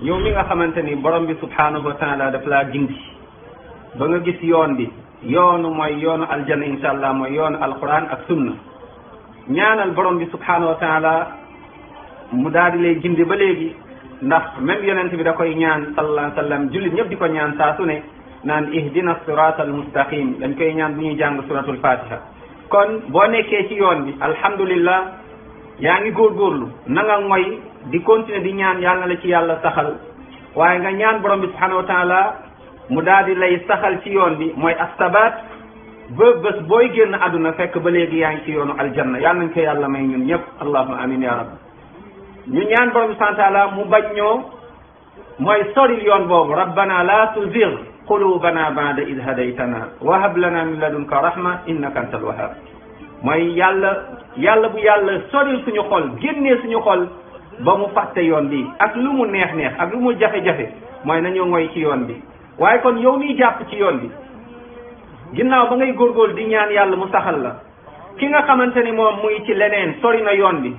yow mi nga xamante ni borom bi subhanahu wa taala daf laa gindi ba nga gis yoon bi yoonu mooy yoonu aljanna insha allah mooy yoonu alquran ak sunna ñaanal borom bi subhanahu wa taala mu daal di lay gindi ba léegi ndax même yonent bi da koy ñaan sallallahu alayhi wa sallam jullit ñëpp di ko ñaan saa su ne naan ihdina sirata al mustaqim dañ koy ñaan bu ñuy jàng suratul fatiha kon boo nekkee ci yoon bi alhamdulillah yaa ngi góorgóorlu na nga ngoy di continuer di ñaan yàlla na la ci yàlla saxal waaye nga ñaan borom bi subhanahu wa taala mu daal di lay saxal ci yoon bi mooy astabaat ba bés booy génn àdduna fekk ba léegi yaa ngi ci yoonu aljanna yàlla nañ ko yàlla may ñun ñëpp allahumma amin ya rabbi ñu ñaan borom bi subhanahu wa taala mu bañ ñoo mooy soril yoon boobu rabbana la tuzigh qulubana ba'da id hadaytana wa hab lana min ladunka rahma innaka antal wahhab mooy yàlla bu yàlla soril suñu xol génnee suñu xol ba mu fàtte yoon bi ak lu mu neex neex ak lu mu jafe-jafe mooy nañu ngoy ci yoon bi waaye kon yow miy jàpp ci yoon bi ginnaaw ba ngay góorgóorlu di ñaan yàlla mu saxal la ki nga xamante ni moom mu ngi ci leneen sori na yoon bi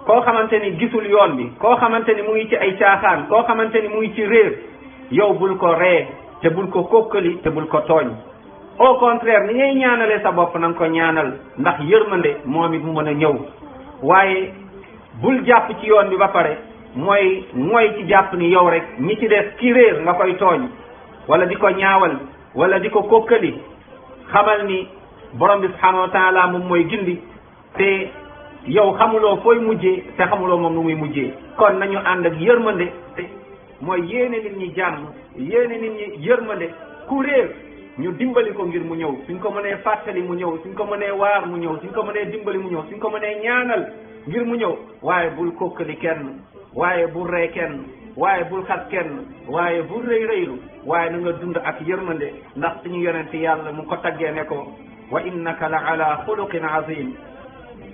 koo xamante ni gisul yoon bi koo xamante ni mu ngi ci ay caaxaan koo xamante ni mu ngi ci réer yow bul ko ree te bul ko kokkali te bul ko tooñ au contraire ni ngay ñaanale sa bopp na nga ko ñaanal ndax yërmande moom it mu mën a ñëw waaye bul jàpp ci yoon bi ba pare mooy ci jàpp ni yow rek ñi ci des ki réer nga koy tooñ wala di ko ñaawal wala di ko kokkali xamal ni borom bi subhanahu wa taala moom mooy gindi te yow xamuloo fooy mujjee te xamuloo moom nu muy mujjee kon nañu ànd ak yërmande te mooy yéene nit ñi jàmm yéene nit ñi yërmande ku réer ñu dimbali ko ngir mu ñëw suñ ko mënee fàttali mu ñëw suñ ko mënee waar mu ñëw suñ ko mënee dimbali mu ñëw suñ ko mënee ñaanal ngir mu ñëw waaye bul kokkali kenn waaye bul ree kenn waaye bul xat kenn waaye bul rëy rëylu waaye na nga dund ak yërmande ndax suñu yonent yàlla mu ko taggee ne ko wa innaka la ala xuluqin azim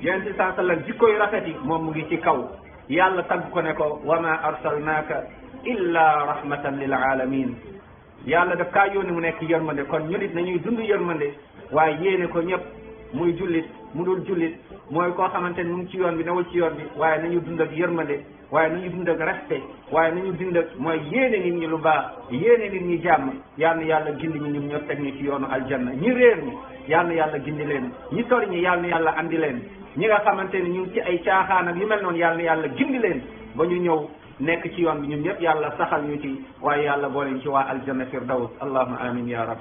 yonent saa sallam jikkoy rafet yi moom mu ngi ci kaw yàlla tagg ko ne ko wa ma arsalnaaka illa rahmatan lil alamin yàlla daf kaa yónni mu nekk yërmande kon ñu nit nañuy dund yërmande waaye yéene ko ñëpp muy jullit mu dul jullit mooy koo xamante ni mu ngi ci yoon bi newul ci yoon bi waaye nañu dund ak yërmande waaye nañu dund ak respect waaye nañu dund ak mooy yéene nit ñi lu baax yéene nit ñi jàmm yal na yàlla gindi ñu ñun ñëpp teg ñu ci yoonu aljanna ñi réer ñi yal na yàlla gindi leen ñi sori ñi yal na yàlla andi leen ñi nga xamante ni ñu ngi ci ay caaxaan ak yu mel noonu yal na yàlla gindi leen ba ñu ñëw nekk ci yoon bi ñun ñëpp yàlla saxal ñu ci waaye yàlla boole ñu ci waa aljanna firdaws allahumma amin ya rab